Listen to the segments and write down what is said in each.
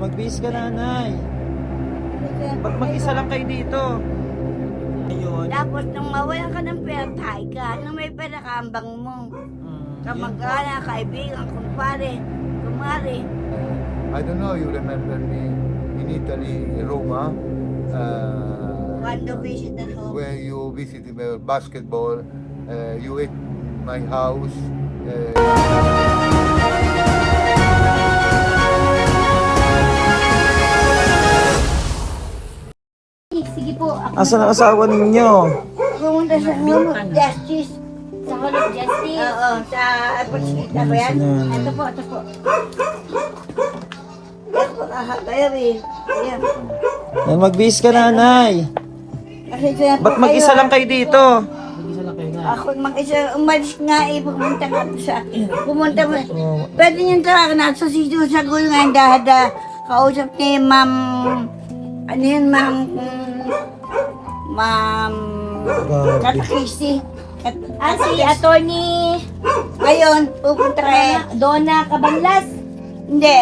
Magbihis ka, nanay. Ba't mag-isa lang kayo dito? Ayun. Tapos nung mawalan ka ng pera, tayo ka. Nung may pera ka, ambang mo. Kamag-anak, kaibigan, kumpare, kumare. I don't know, you remember me in Italy, Roma, Quando visit at home. where you visited my basketball, you ate my house. Sige po, ako Asan ang asawa ninyo? Pumunta sa Home of Justice. sa Hall of Justice. Oo, sa Aposita ba yan? Ito po, ito po. Yan po kakatayo eh. Yan. Yan, magbihis ka, nanay. Kasi siya po Ba't mag-isa lang kayo dito? Ako mag-isa, umalis nga eh, pumunta nga po sa akin. Pumunta mo. Pwede niyong tawagan na sa sito sa gulo nga, dahada. Kausap ni Ma'am, ano yun, Ma'am Kat Christie. Si Attorney Ngayon, pupunta kayo. Donna Cabanlas. Hindi.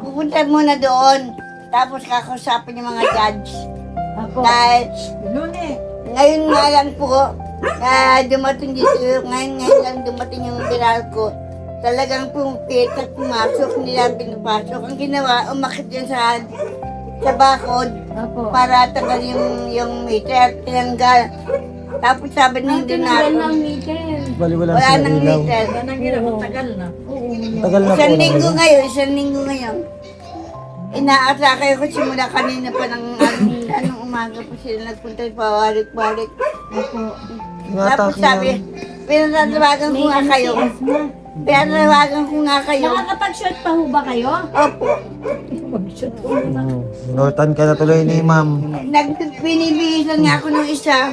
Pupunta muna doon. Tapos kakausapin yung mga judge. Ako. Dahil, ngayon nga lang po, dumating dito, ngayon lang dumating yung viral ko. Talagang pumipit at pumasok, hindi lang pinapasok. Ang ginawa, umakit yan sa bakod Opo. para tagal yung meter, tinanggal. Tapos sabi nung hindi na Tinanggal ng meter. Bali, wala wala sila nang ilaw. meter. Tagal na po. Isang linggo ngayon. Inaatake ko simula kanina pa ng anong umaga pa sila nagpunta pabalik-balik. Opo. Tapos sabi, pinatatawagan ko nga kayo. Pinatatawagan ko nga kayo. Nakakapag-shot pa ho ba kayo? Opo. Nortan ka na tuloy ni ma'am. Binibihisan nga ako ng isa.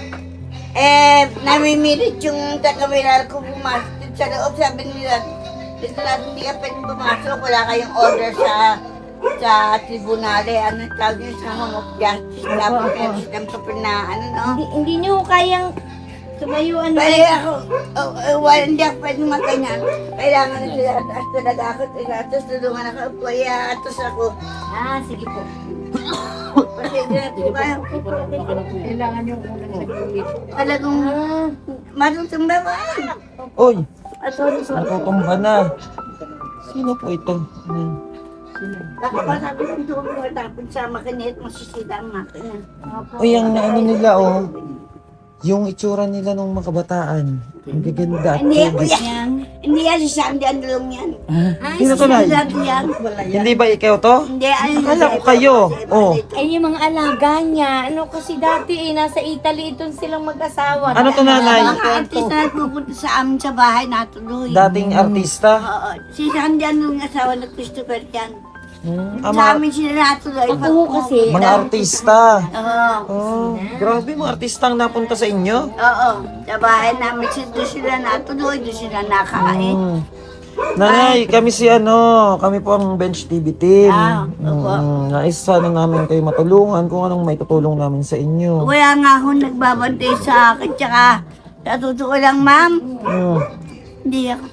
Namimirit yung taga-viral ko pumasok sa loob. Sabi nila, dito natin hindi ka pwedeng pumasok. Wala kayong order sa tribunale. Ano tawag yun sa Home of Justice. Dapat meron silang papel na Hindi nyo kayang tumayuan na. Pwede ako, hindi ako pwedeng magkanyan. Kailangan na sila atas talaga ako. Atas tulungan ako. Kaya atas ako. Sige po. Pasensya na po kayo. Kailangan yung unang nag-ulit. Talagang matutong ba ba? Uy, Sorry. natutumba na. Sino po ito? Kakapasabi ng tulong tapos sa makinet, masisita ang makina. Uy, ang ano nila, oh. Yung itsura nila nung mga kabataan. Ang gaganda. Hindi ako yan. Hindi yan si Sandy ang dulong yan. Sino to, Nay? Sandy yan. Hindi ba ikaw to? Hindi, ano Akala ko kayo. Oh. Ay, yung mga alaga niya. Ano kasi dati nasa Italy itong silang mag-asawa. Ano to, nanay? Mga artista na pupunta sa amin sa bahay natuloy. Dating artista. Oo. Si Sandy ang dulong asawa na Christopher yan. Sa Ama, amin sila natuloy. Ako ho kasi. mga artista. Oo. Oh, grabe mga artista ang napunta sa inyo. Oo. Sa bahay namin doon sila natuloy, doon sila nakain. Nanay, kami kami po ang Bench TV team. Opo. Nais sana namin kayo matulungan kung anong may tutulong namin sa inyo. Wala nga akong nagbabantay sa akin, tsaka sa totoo lang, ma'am, Mm. hindi ako.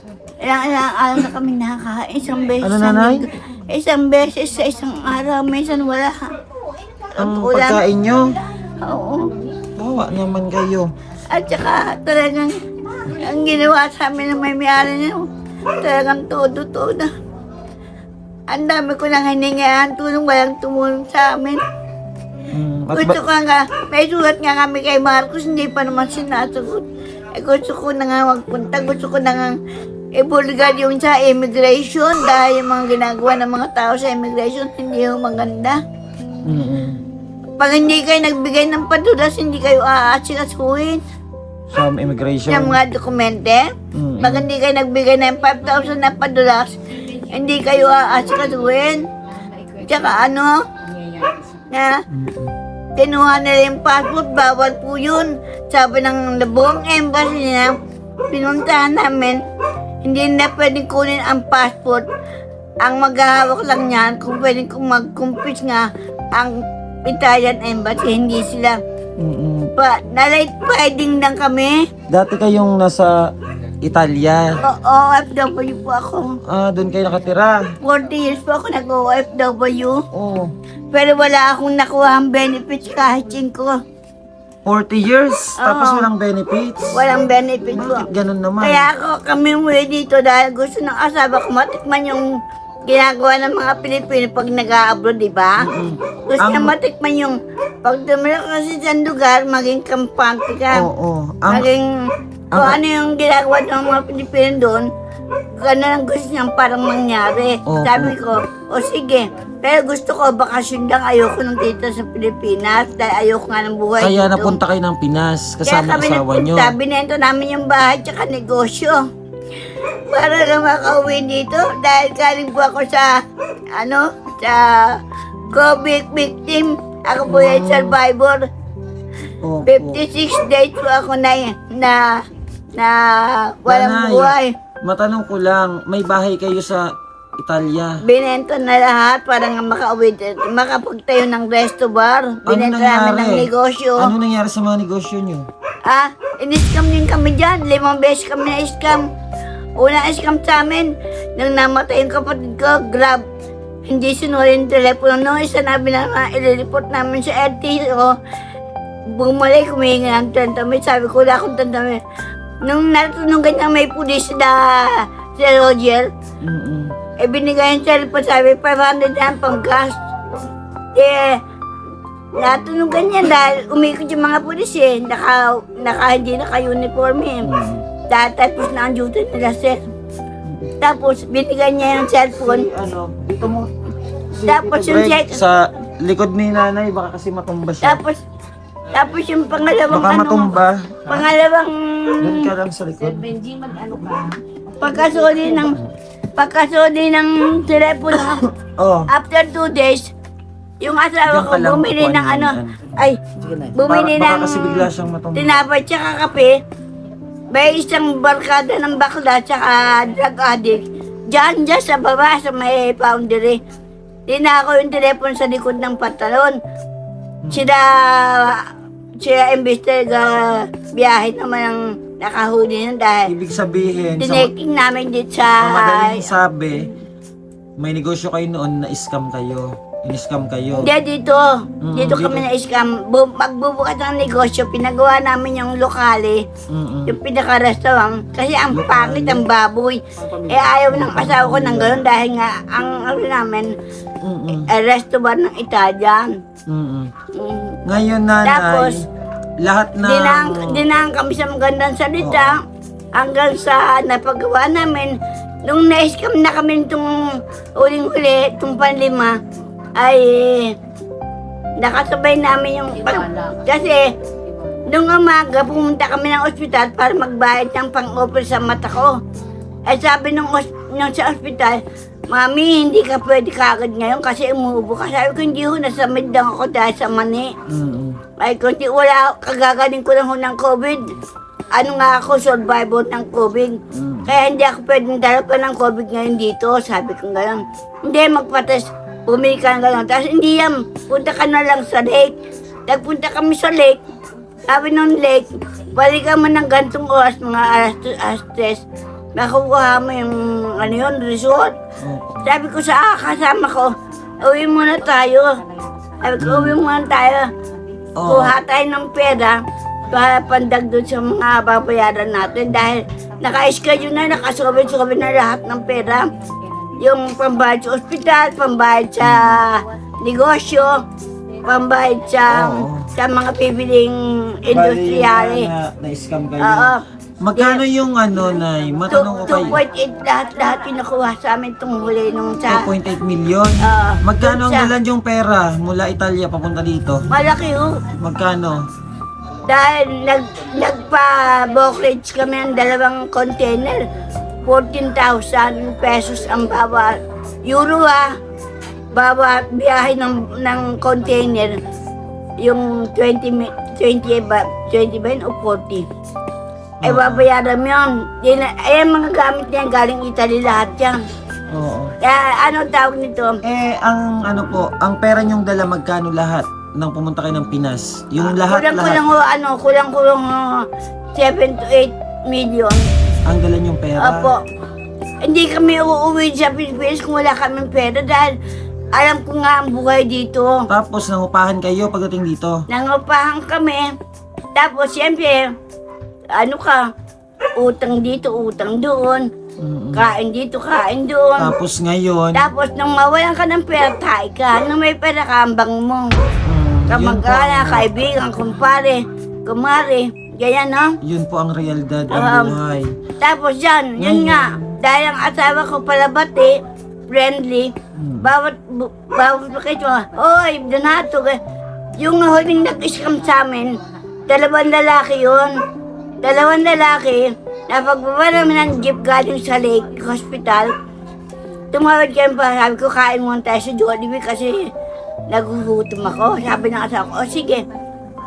Ilang araw na kami nakakain, isang beses Ano, sa nanay? linggo. Isang beses sa isang araw, minsan wala. Ang Ulam. pagkain nyo, Oo. tawa naman kayo. At saka talagang, ang ginawa sa amin ng may-ari niyo, talagang todo-todo. Ang dami ko nang hiningaan, tulong walang tumulong sa amin. At Gusto ko nga, may sulat nga kami kay Marcos, hindi pa naman sinasagot. Gusto ko na nga magpunta, gusto ko na nga ibulgar yung sa immigration dahil yung mga ginagawa ng mga tao sa immigration hindi yung maganda. Pag hindi kayo nagbigay ng padulas, hindi kayo aasikasuhin sa immigration. ng mga dokumente. Pag hindi kayo nagbigay ng 5,000 na padulas, hindi kayo aasikasuhin. Tsaka na kinuha nila yung passport, bawal po yun. Sabi ng buong embassy na pinuntahan namin, hindi na pwedeng kunin ang passport. Ang maghahawak lang niyan, kung pwedeng mag-compete nga ang Italian embassy, hindi sila. Nalight fighting lang kami. Dati kayong nasa Italia. OFW po ako. Doon kayo nakatira. 40 years po ako nag-OFW. Oh, Pero wala akong nakuha ang benefits kahit 5. 40 years. Tapos Oo. walang benefits. Walang benefits po. Bakit ganun naman? Kaya kami umuwi dito dahil gusto ng asawa ko matikman yung ginagawa ng mga Pilipino pag nag-a-abroad, di ba? Gusto niya matikman yung pag tumira ka sa isang lugar, maging kampante ka. Oo. Maging kung ano yung ginagawa ng mga Pilipino doon, gano'n ang gusto niyang parang mangyari. Oo. Sabi ko, o sige, pero gusto ko bakasyon lang, ayoko nang dito sa Pilipinas dahil ayoko nga ng buhay Kaya dito. napunta kayo ng Pinas Kaya kasama kami asawa nyo. nagpunta, binento namin yung bahay tsaka negosyo. Para lang makauwi dito dahil galing po ako sa sa COVID victim. Ako po yung survivor. Opo. 56 days po ako na walang Nanay, buhay. matanong ko lang, may bahay kayo sa Italia. Binento na lahat para nga makauwi dito. Makapagtayo ng resto bar. Binento namin ng negosyo. Ano nangyari sa mga negosyo nyo? In-scam din kami dyan. 5 beses kami na-scam. Una scam sa amin, nang namatay yung kapatid ko, Grab. Hindi sinuri yung telepono. Nung isa nabi na ilireport namin sa LTO, bumalik, humihingi ng 30 mil. Sabi ko, wala akong 30 mil. Nung natutunan niya may pulis na si Roger, binigay yung cellphone, sabi, 500 yan pang gas. Natunugan niya dahil umikot yung mga pulis hindi naka-uniform Tapos na ang duty nila, sir. Tapos, binigay niya yung cellphone. Dito mo. Tapos yung check. Sa likod ni nanay, baka kasi matumba siya. Tapos yung pangalawang Baka matumba. pangalawang Doon ka lang sa likod. pagkasoli ng telepono, Oh. after 2 days, yung asawa Diyan ko ka lang, bumili kukuhanin ng yan. bumili Baka ng kasi bigla siyang matumba. tinapay tsaka kape. May isang barkada ng bakla tsaka drug addict. Diyan sa baba sa may foundry. Tinako yung telepono sa likod ng pantalon. Sila imbes na biyahe naman ang nakahuli nun dahil Ibig sabihin, tineking namin dito sa sa... madaling sabi, may negosyo kayo noon na scam kayo. In-scam kayo. Hindi, dito. Dito kami na-scam. Magbubukas ng negosyo, pinagawa namin yung lokale, yung pinaka-restaurant. Kasi ang pangit, ang baboy. Ayaw ng asawa ko ng gano'n dahil nga, ang namin, restaurant ng Italian. Ngayon, nanay, Tapos, lahat na... Dinang kami sa magandang salita hanggang sa napagawa namin. Nung na-scam na kami itong huling-huli, itong panlima, ay nakasabay namin yung... Kasi, nung umaga, pumunta kami ng ospital para magbayad ng pang-opera sa mata ko. Ay sabi nung sa ospital, Mami, hindi ka pwede kagad ngayon kasi umuubo ka. Sabi ko, hindi ho, nasamid lang ako dahil sa mani. Ay, kunti wala, kagagaling ko lang ho ng COVID. Ano nga ako, survivor ng COVID. Kaya hindi ako pwedeng dala pa ng COVID ngayon dito. Sabi ko gano'n. Hindi, magpatas, bumili ka ng gano'n. Tapos hindi yan, punta ka na lang sa lake. Nagpunta kami sa lake. Sabi nung lake, balikan mo ng gantong oras, mga alas 3. Nakukuha mo yung resort. Sabi ko sa kasama ko, uwi muna tayo. Sabi ko, uwi muna tayo. Kuha tayo ng pera para pandag doon sa mga babayaran natin dahil naka-schedule na, nakasobit-sobit na lahat ng pera. Yung pambayad sa ospital, pambayad sa negosyo, pambayad sa mga pipiling industriali. Na-scam kayo. Oo. Magkano yung Nay? Matanong ko kayo. 2.8 lahat kinukuha sa amin itong huli nung sa... 2.8 million? Magkano ang dalan yung pera mula Italia papunta dito? Malaki ho. Magkano? Dahil nagpa-brokerage kami ng 2 container. 14,000 pesos ang bawat euro bawat biyahe ng container. Yung 20 ba yun o 40? Babayaran mo yun. Mga gamit niya galing Italy lahat yan. Oo. Kaya tawag nito? Ang pera niyong dala magkano lahat nang pumunta kayo ng Pinas? Yung lahat. Kulang 7 to 8 million. Ang dala niyong pera? Opo. Hindi kami uuwi sa Pilipinas kung wala kaming pera dahil alam ko nga ang buhay dito. Tapos nangupahan kayo pagdating dito? Nangupahan kami. Tapos siyempre, utang dito, utang doon. Kain dito, kain doon. Tapos ngayon, Tapos nung mawalan ka ng pera, tayo ka. Nung may pera ka, ambang mo. Kamag-anak, kaibigan, kumpare, kumare. Ganyan, no? yun po ang realidad ng buhay. Tapos yan, yun Ngayon. nga. Dahil ang asawa ko palabati, friendly, bawat bakit mo, oy, Donato, yung huling nag-scam sa amin, 2 lalaki yun. 2 lalaki, napagbaba namin ng jeep galing sa Lake Hospital, tumawad kami pa, sabi ko, kain muna tayo sa Jollibee kasi nagugutom ako. Sabi ng asawa ko, o sige.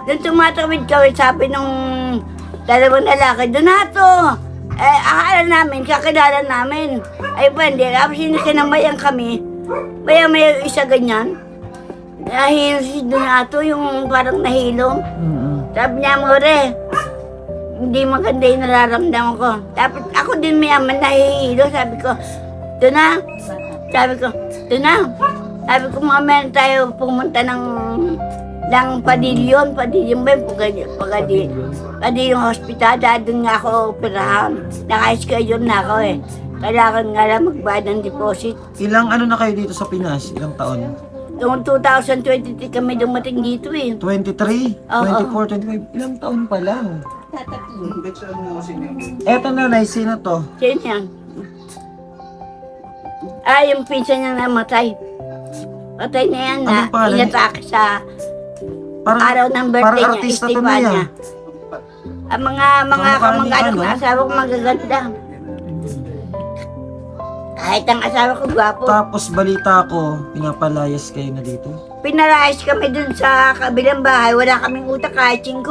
Nung tumatawid kami, sabi nung 2 lalaki, Donato! Akala namin, kakilala namin. Ay, pwede. Tapos sinamayan kami. May isa ganyan. Nahilo si Donato, yung parang nahilo. Sabi niya, More, hindi maganda yung nararamdaman ko. Tapos ako din mayaman nahihilo. Sabi ko, Dona. Sabi ko, mamaya tayo pumunta ng Padilyon ba yung Padilyon Hospital, dahil doon nga ako operahan. Naka-schedule na ako eh. Kailangan nga lang magbayad ng deposit. Ilang na kayo dito sa Pinas? Ilang taon? Noong 2023 kami dumating dito eh. 23? Oo. 24, 25? Ilang taon pa lang? Eto nanay, sino to? Sino yan? Yung pinsan niya namatay. Patay na yan na Anong pangalan? inatake sa araw ng birthday parang niya, artista to Estefania. niya. Ang mga Kamukha kamag-anak niya, ng asawa ko magaganda. Kahit ang asawa ko gwapo. Tapos balita ko, pinapalayas kayo na dito. Pinalayas kami dun sa kabilang bahay. Wala kaming utak kahit 5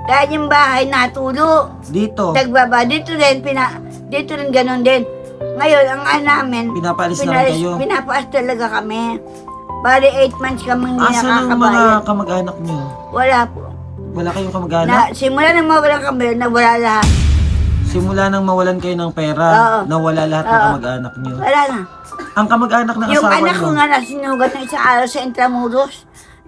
Dahil yung bahay natulo. Dito, Nagbaba. Dito rin ganun din. Ngayon, ang namin, pinapaalis na rin kayo. pinapaas talaga kami. Bali 8 months kami hindi Asan ang mga nakakabayad. kamag-anak niyo? Wala po. Wala kayong kamag-anak? Simula nang mawalan kami, nawala lahat. Simula nang mawalan kayo ng pera, Oo. nawala lahat ng kamag-anak niyo. Wala na. Ang kamag-anak ng Yung asawa anak niyo, ko nga nasinugat ng isang araw sa Intramuros.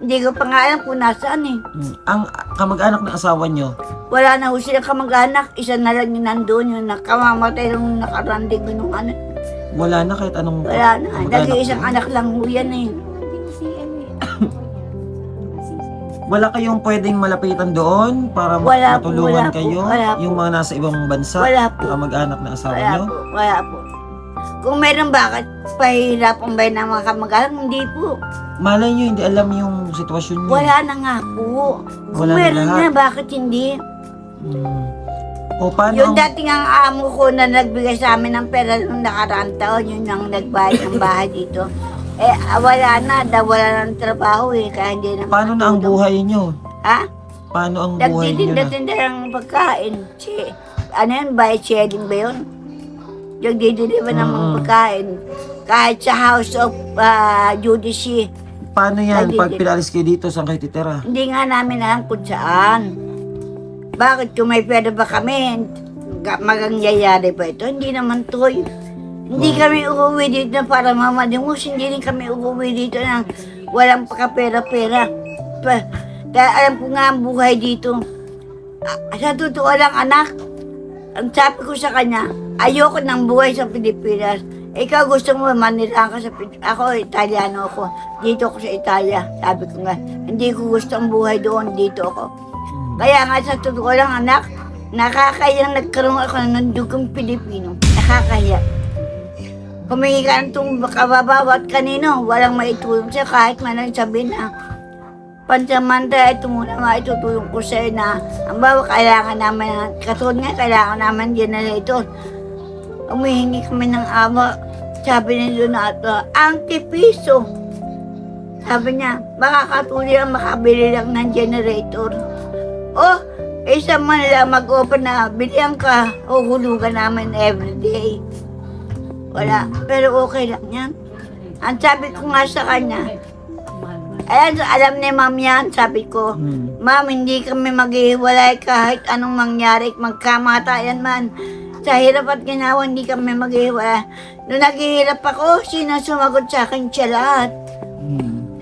Hindi ko pa nga alam kung nasaan eh. ang kamag-anak ng asawa niyo, Wala na ho silang kamag-anak. Isa na lang yung nandun, yung nakamamatay nung nakarandig nung ano. wala na kahit anong Wala na. kamag-anak Nag-iisang niyo. anak lang ho yan eh. Wala kayong pwedeng malapitan doon para Wala po, matulungan wala po, kayo? wala po. Yung mga nasa ibang bansa? Wala po. Kamag-anak ng asawa Wala niyo? po, wala po. Kung meron bakit pahirapan ba ng mga kamag-anak? Hindi po. Malay niyo, hindi alam yung sitwasyon niyo. Wala na nga po. Kung Wala na meron lahat. na, bakit hindi? O paano Yung ang... dating ang amo ko na nagbigay sa amin ng pera nung nakaraan taon, yun ang nagbayad ng bahay dito. Wala na, wala ng trabaho eh, kaya hindi na Paano na ang makatulong. buhay niyo? Ha? Paano ang buhay niyo na? Nagtitinda-tinda ng pagkain. Ano yun, buy sharing ba yun? Nagdidili ba ng mga pagkain? Kahit sa House of Judici, Paano yan? Nagdidili. Pag pinalis kayo dito, saan kayo titira? hindi nga namin alam kung saan. Bakit kung may pera ba kami, magangyayari ba ito? Hindi naman to. Hindi kami uuwi dito na para mamalimos. Hindi rin kami uuwi dito na walang pera-pera. Dahil alam ko nga ang buhay dito. Sa totoo lang anak, ang sabi ko sa kanya, ayoko ng buhay sa Pilipinas. Ikaw gusto mo Manila ka sa Pilipinas. Ako, Italiano ako. Dito ako sa Italia. Sabi ko nga, hindi ko gusto ang buhay doon. Dito ako. Kaya nga sa totoo lang anak, nakakayang nagkaroon ako ng dugong Pilipino. Nakakaya. Humingi ka ng kababawat kanino, walang maitulong siya kahit man lang sabihin na pansamantala ito muna maitutulong ko sa'yo na ang bawa kailangan naman, katulad nga kailangan naman generator. Humihingi kami ng awa. Sabi ni Donato, ang piso. Sabi niya, makakatuli lang makabili lang ng generator. Oh, isa man lang mag-open na, bilihan ka, uhulugan namin everyday. Wala, pero okay lang yan. Ang sabi ko nga sa kanya, ayan, alam ni ma'am yan, sabi ko, ma'am, hindi kami maghihiwalay kahit anong mangyari, magkamatayan man. Sa hirap at ginawa, hindi kami maghiwalay. Nung naghihirap ako, sino sumagot sa akin? Siya lahat.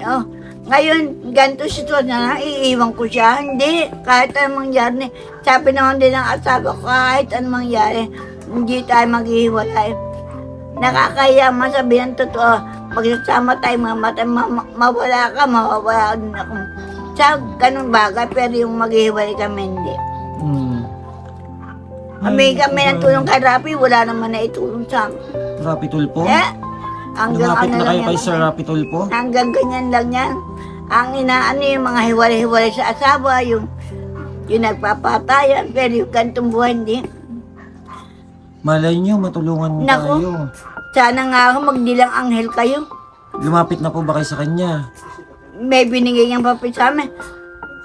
Oh, ngayon, ganito sitwasyon na, iiwan ko siya. Hindi, kahit anong mangyari. Sabi naman din ng asawa ko, kahit anong mangyari, hindi tayo maghihiwalay. Nakakaya masabihan totoo, magsasama tayo, mawala ka, mawawala din ako. Sa ganun bagay, pero yung maghihiwalay kami, hindi. Kami ng tulong kay Rapi, wala naman na itulong sa amin. Rapi Tulpo? Hanggang Lumapit ano na lang kayo yan. kay Sir Rapi Tulpo? Hanggang ganyan lang yan. Ang inaano yung mga hiwalay-hiwalay sa asawa, yung nagpapatayan, pero yung gantong buhay hindi. Malay nyo, matulungan mo Naku. tayo. Sana nga ako magdilang anghel kayo. Lumapit na po ba kayo sa kanya? May binigay niyang papel sa amin.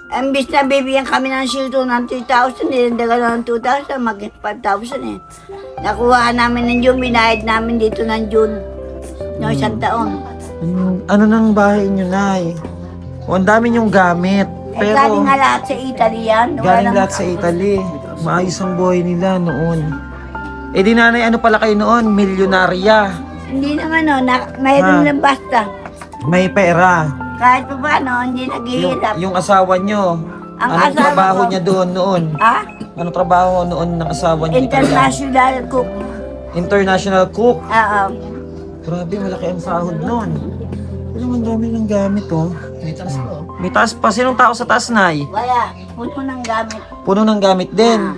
Imbis na bibigyan kami ng silto ng 3,000, nilandagan ng 2,000, maging 5,000 eh. Nakuha namin ng June, binayad namin dito ng June. No, isang taon. Ano nang bahay nyo, Nay? O, ang dami nyong gamit. Eh, Pero, galing nga lahat sa Italy yan. galing Walang- lahat sa Italy. Maayos ang buhay nila noon. Eh di nanay, ano pala kayo noon? Milyonarya. Hindi naman no, mayroon lang basta. May pera. Kahit pa paano, hindi naghihirap. Yung asawa nyo, Ang anong asawa trabaho ko- niya doon noon? Ha? Anong trabaho noon ng asawa niya? International cook. International cook. Oo. Grabe, malaki ang sahod noon. Pero ang dami ng gamit, oh. May taas pa. Sinong tao sa taas, Nay? Wala, puno ng gamit. Puno ng gamit din.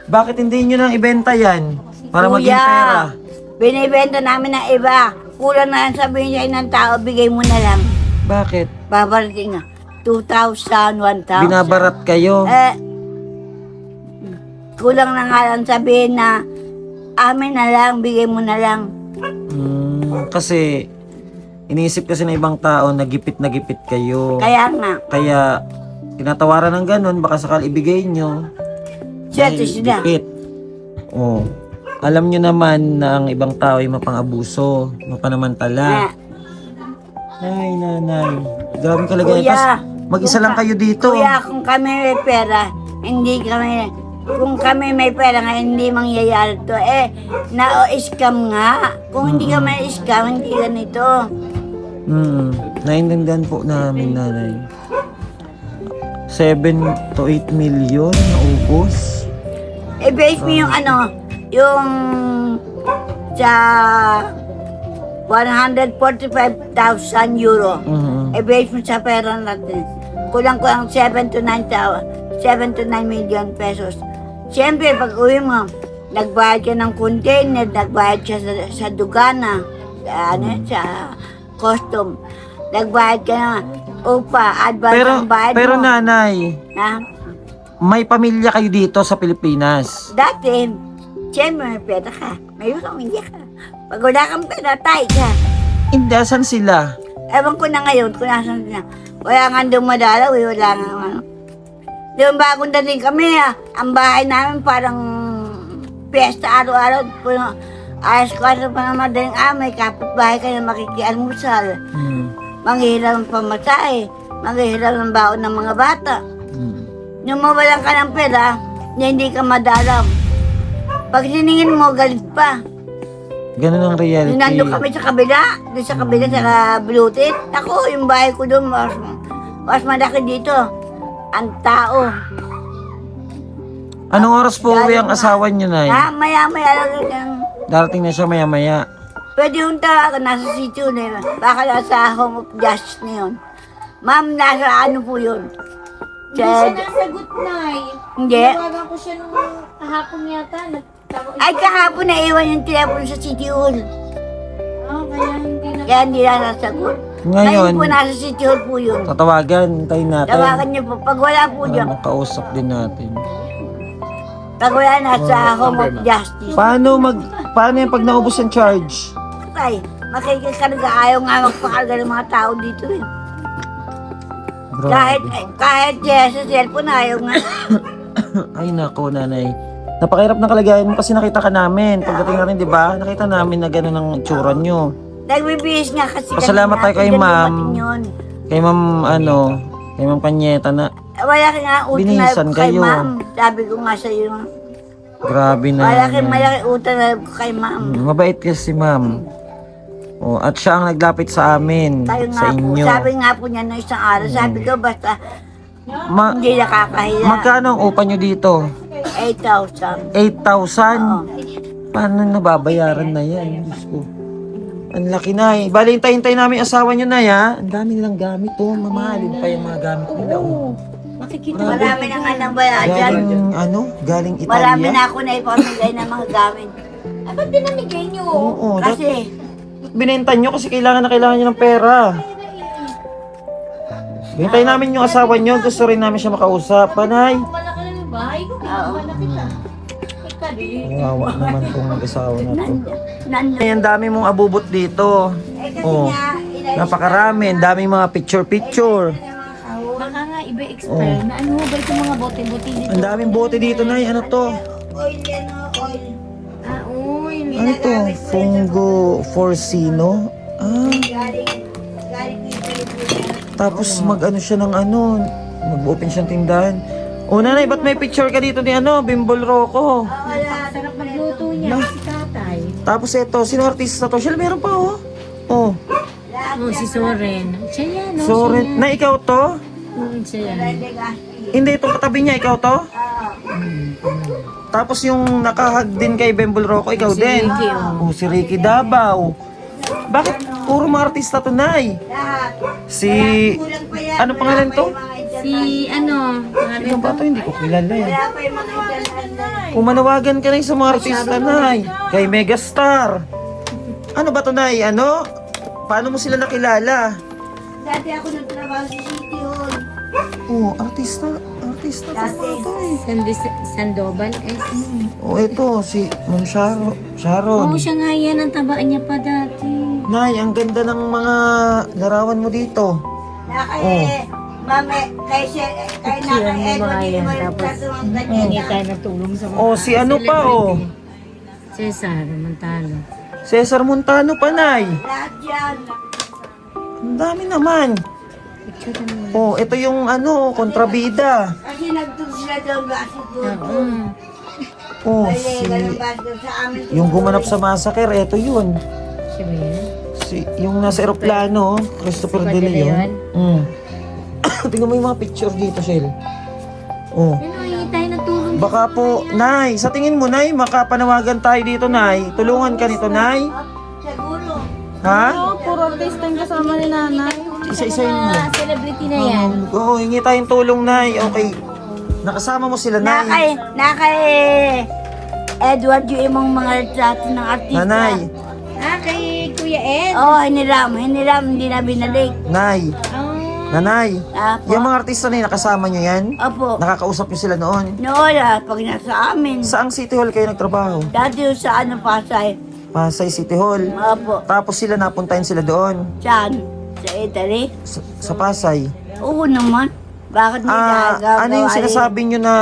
Bakit hindi nyo nang ibenta yan? Para maging pera. Binibenta namin ng iba. Kulang na lang sabihin niya ng tao, bigay mo na lang. Bakit? Babarating nga. 2,000, 1,000. Binabarat kayo. Kulang na nga lang sabihin na amin na lang, bigay mo na lang. Kasi iniisip kasi ng ibang tao na gipit kayo. Kaya nga, Kaya tinatawaran ng ganun, baka sakal ibigay nyo. swerte dahil sila. gipit. Oh. Alam nyo naman na ang ibang tao ay mapang-abuso, mapanamantala. Ay, nanay. Grabe kalagayan. Kuya, Tas, mag-isa lang kayo dito. Kuya, kung kami may pera, hindi kami, kung kami may pera nga, hindi mangyayari to. Na-scam nga. Kung hindi ka ma-scam, hindi ganito. Naintindihan po namin, nanay. 7 to 8 million na ubos. Base mo yung yung sa 145,000 euro. Base mo sa pera natin. Kulang-kulang 7 to 9 million pesos. Siyempre, pag uwi mo, nagbayad ka ng container, nagbayad ka sa dugana, sa custom. Nagbayad ka ng upa, advance ang bayad Pero mo. nanay, Ha? may pamilya kayo dito sa Pilipinas. Dati, siyempre may pera ka. May pamilya ka. Pag wala kang pera, tay ka. Hindi, asan sila? Ewan ko na ngayon kung nasan sila. Wala nga dumadalaw, wala nga ano. Yung bagong dating kami, ang bahay namin parang piyesta araw-araw. Ayos ko pa ng madaling may kapitbahay ka na makikialmusal. Manghihirap ng pamasahe, manghihirap ng baon ng mga bata. Nung mawalan ka ng pera, hindi ka madalam. Pag siningin mo, galit pa. Ganun ang reality. Nung nandun kami sa kabila, doon sa kabila sa Blutit, ako, yung bahay ko doon, mas malaki dito. Ang tao. Anong oras po uwi ang asawa niyo, nay? Maya-maya lang yan. Darating na siya maya-maya. Pwede yung tawagan, nasa sitio na yun. Baka nasa Home of Justice na yun. Ma'am, nasa ano po yun? Hindi siya nasagot, Nay. Hindi. Tawagan ko siya nung kahapon yata. Ay, kahapon na iwan yung telepono sa City Hall. Kaya hindi na. Kaya hindi na nasagot. Ngayon, po, nasa City Hall po yun. tatawagan, hintayin natin. Tawagan niyo po. Pag wala po Para dyan, makausap din natin. pag wala nasa Home of Justice. Paano yung pag naubos ang charge? Ay, makikikarga. Ayaw nga magpakarga ng mga tao dito eh. Kahit sa cellphone, ayaw nga. Ay nako, nanay. Napakahirap ng kalagayan mo kasi nakita ka namin. Pagdating natin, di ba? Nakita namin na gano'n ang itsura nyo. Nagbibihis nga kasi Pasalamat tayo kay Diyan ma'am. dumating yun. Kay ma'am Panyeta na Wala ka nga utang Binihisan na kay kayo. ma'am. Sabi ko nga sa iyo. Grabe na. Malaki utang na kay ma'am. Mabait kasi si ma'am. Oh, at siya ang naglapit sa amin, Tayo sa nga po, inyo. sabi nga po niya nung isang araw, sabi ko basta hindi nakakahiya. Magkano ang upa nyo dito? 8,000. 8,000? Paano nababayaran na yan? Diyos ko. Ang laki na eh. Bali, hintay namin asawa nyo na ya. Ang dami nilang gamit oh. Mamahalin pa yung mga gamit nila oh. Makikita mo. Marami na nga nang bayaran. Galing ano? Galing Marami Italia? na ako na ipamigay ng mga gamit. Ah, ba't dinamigay niyo? Oo. Kasi, Binenta nyo kasi kailangan nyo ng pera. Hintay namin yung asawa nyo. Gusto rin namin siya makausap. Panay. Malaki lang yung bahay ko. Malaki na. Ika din. Kawawa naman tong mag-asawa na to. nandun. Ay, ang dami mong abubot dito. Kasi Oh. nga, Napakarami. Ang daming mga picture-picture. Baka nga iba expire na ano ba itong mga bote-bote dito? Ang daming bote dito, Nay. Ano to? Oil yan, oil. Ah, uy. Ano to? Fungo Forcino? Ah, Galing dito. tapos mag-ano siya ng ano, mag-open siyang tindahan. O nanay, ba't may picture ka dito ni ano, Bimbol Rocco? Sarap magluto niya si tatay. Tapos ito, sino artista to? Siya meron pa oh. Oh, Oh, si Soren. Siya yan, no? so, na ikaw to? Siya yan. Hindi, itong katabi niya, ikaw to? Tapos yung nakahag din kay Bimbol Rocco, ikaw Si din? Ricky, Oh, si Ricky Davao. Bakit puro mga artista to, Nay? Si, ano pangalan to? Si ano, Sino ba to? Hindi ko kilala yan. Wala pa yung mga dyan. Pumanawagan ka na sa mga artista, Nay. Kay Megastar. Ano ba to, Nay? Ano? Paano mo sila nakilala? Dati ako nagtrabaho sa City Hall. Oh, artista. Artista to eh. Sandoval. Oh, ito, si Ma'am Sharon. Oo, siya nga yan. Ang tabaan niya pa dati. Nay, ang ganda ng mga larawan mo dito. Na kay, mami, kay na kay Edward, hindi mo yung tatawang ganyan. tayo natulong sa Oh, si ano pa, oh. Cesar Montano. Cesar Montano pa, Nay. Lahat yan. Ang dami naman. Oh, ito yung ano, kontrabida. Kasi nagtug sila daw basketball. Oh, Bale, ganun basketball sa amin. yung gumanap sa massacre, ito yun. Siya ba yan? Yung nasa eroplano, Christopher Si De Padilla Leon. Tingnan mo yung mga picture dito, Shell. Oh. Ano, hingi tayo ng tulong. Baka po, Nay, sa tingin mo, Nay, makapanawagan tayo dito, Nay. Tulungan ka nito, Nay. Siguro. Ha? Puro artista yung kasama ni nanay. Isa-isayin mo. Mga celebrity na yan. Oo, hingi tayong tulong, Nay. Okay. Nakasama mo sila, Na Nay. kay Edward yung imong mga retrato ng artista. Nanay. Ah, kay Kuya Ed. Oo, hiniram, hindi na binalik. Nay. Nanay. Apo. Yung mga artista na yun, nakasama nyo yan? Opo. Nakakausap nyo sila noon? Noon, pag nasa amin. Saang City Hall kayo nagtrabaho? Dati yung sa ano, Pasay. Pasay City Hall. Opo. Tapos sila napuntahin sila doon. Saan? Sa Italy? Sa Pasay. Oo naman. Bakit hindi nagagawa? Ano yung sinasabi nyo na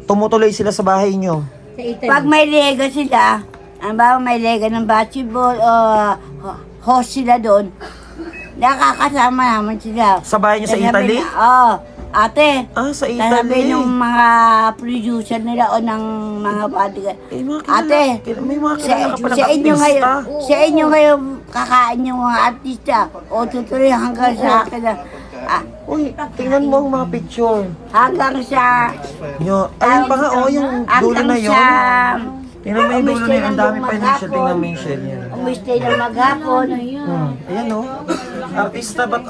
tumutuloy sila sa bahay nyo? Sa Italy. Pag may lega sila, ang bawa may lega ng basketball o host sila doon, nakakasama naman sila. Sa bahay nyo sa Sasabihin Italy? na, Oo. Ate, Ah, sa sasabihin Italy. ng mga producer nila o ng mga bodyguard. Eh, mga Ate, may mga sa, kilala ka pa ng sa inyo artista. ngayon, sa inyo ngayon kakain yung mga artista o tutuloy hanggang sa akin na, Uy, tingnan mo ang mga picture. hanggang sa Nyo, ayun pa nga, oh, yung dulo na yun. Tingnan mo yung dulo na yun. Ang dami pa yun, Michelle. Tingnan mo yung shell yan. umistay ng maghapon. Ayan, oh.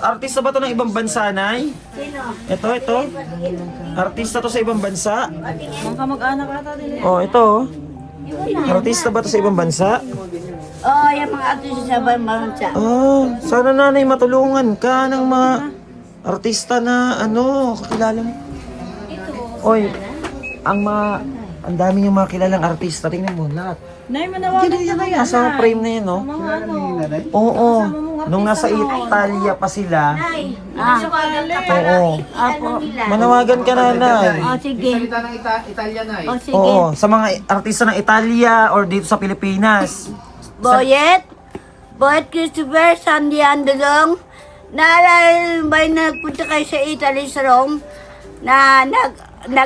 Artista ba to ng ibang bansa, Nay? Sino? Ito. Artista to sa ibang bansa? Mga kamag-anak ata din. Oh, ito, oh. Artista ba to sa ibang bansa? Oo, yung mga artista sa bansa. Oh, sana nanay matulungan ka ng mga artista na ano, kakilala mo. Oy, ang dami yung mga kilalang artista. Tingnan mo, lahat. Nay, manawagan ka kaya. Nasa frame na yun, no? Mga ano. Oo, nung nasa Italia pa sila. Oo, Apo. manawagan ka na, Nay. O, sige. O, sige. Oo, sa mga artista ng Italia or dito sa Pilipinas. Boyet Christopher, Sandy Andalong. Naalala mo ba yung nagpunta kayo sa Italy, sa Rome? Na nag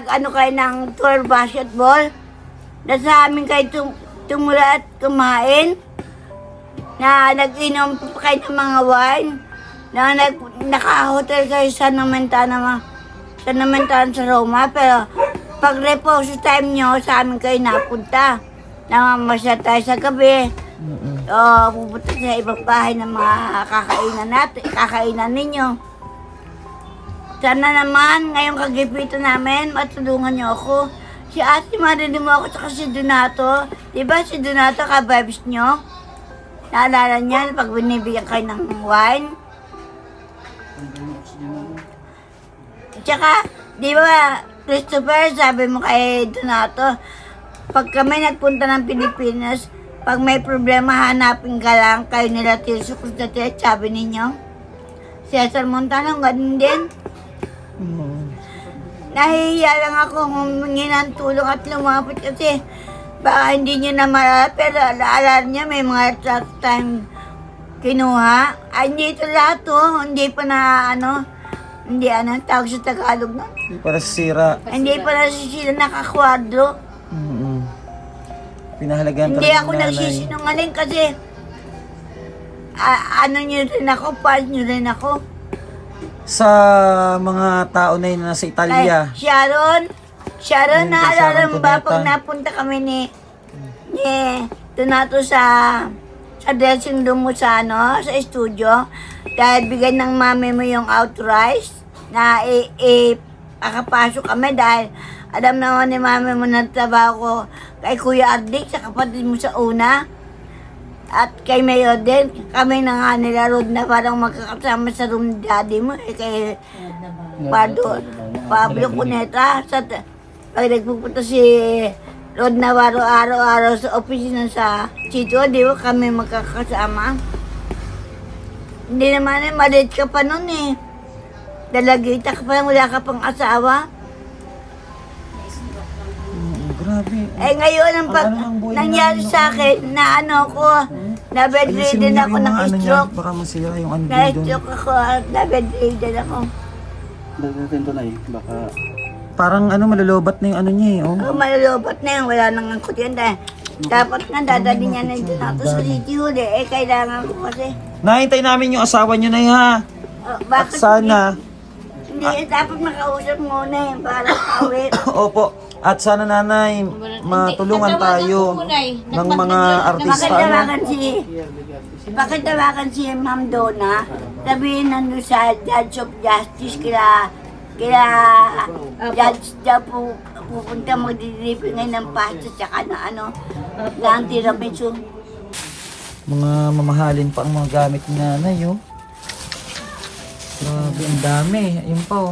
ano kayo ng tour basketball? na sa amin kayo tumula at kumain, na nag-inom pa kayo ng mga wine, na naka-hotel kayo sa Namentana sa Roma, pero pag repose time nyo, sa amin kayo napunta. Namamasya tayo sa gabi. O, pupunta sa ibang bahay ng mga kakainan ninyo. Sana naman, ngayong kagipitan namin, matulungan nyo ako. Si Ate marinig mo ako, tsaka si Donato. Diba si Donato, ka-vibes nyo? Naalala niya, pag binibigyan kayo ng wine. Tsaka, di ba, Christopher, sabi mo kay Donato, pag kami nagpunta ng Pilipinas, pag may problema, hanapin ka lang kayo nila Tirso Cruzate, sabi ninyo. Cesar Montano, ganun din. Nahihiya lang ako humingi ng tulong at lumapit kasi baka hindi nyo na malala, pero alala niya may mga last time kinuha. Ay, hindi ito lahat hindi pa na hindi tawag sa Tagalog na. Para sira. Hindi pa na sila nakakwadro. Pinahalagaan Hindi talaga ako ng nanay. nagsisinungaling kasi nyo rin ako, pass nyo rin ako. Sa mga tao na yun na nasa Italia. Sharon, Ayun, naalala mo ba Cuneta. pag napunta kami ni Donato sa dressing room mo sa sa studio, dahil bigay ng mami mo yung outright na pakapasok kami dahil alam naman ni mami mo na trabaho ko kay Kuya Ardic sa kapatid mo sa una. At kay Mayor din, kami na nga nila Rod na parang magkakasama sa room ni daddy mo, kay Pablo Cuneta. Pag nagpupunta si Rod Navarro araw-araw sa opisina sa Chito, di ba kami magkakasama? Hindi naman maliit ka pa nun Dalagita ka pa lang, wala ka pang asawa. Grabe. Ngayon ang Ang ano ng buhay nangyari namin sa akin na na bedridden ako ng stroke. Baka masira yung ano doon. Na-stroke ako at na bedridden ako. Dagdagan to na baka Parang malulubat na yung ano niya Malulobot na yun, wala nang angkot yun dahil dapat nga dadali niya na dito nato sa City Hall kailangan ko kasi. Nahintay namin yung asawa niyo na ha. At Bakit sana, hindi dapat makausap muna para pauwi. opo, at sana nanay, matulungan tayo ng mga artista. Pakitawakan si Ma'am Donna, sabihin nandun sa Judge of Justice, kila Judge daw pupunta magdidripin ngayon ng pasta tsaka na na anti-tiramisu. Mga mamahalin pa ang mga gamit ni nanay Grabe, ang dami. Ayun po.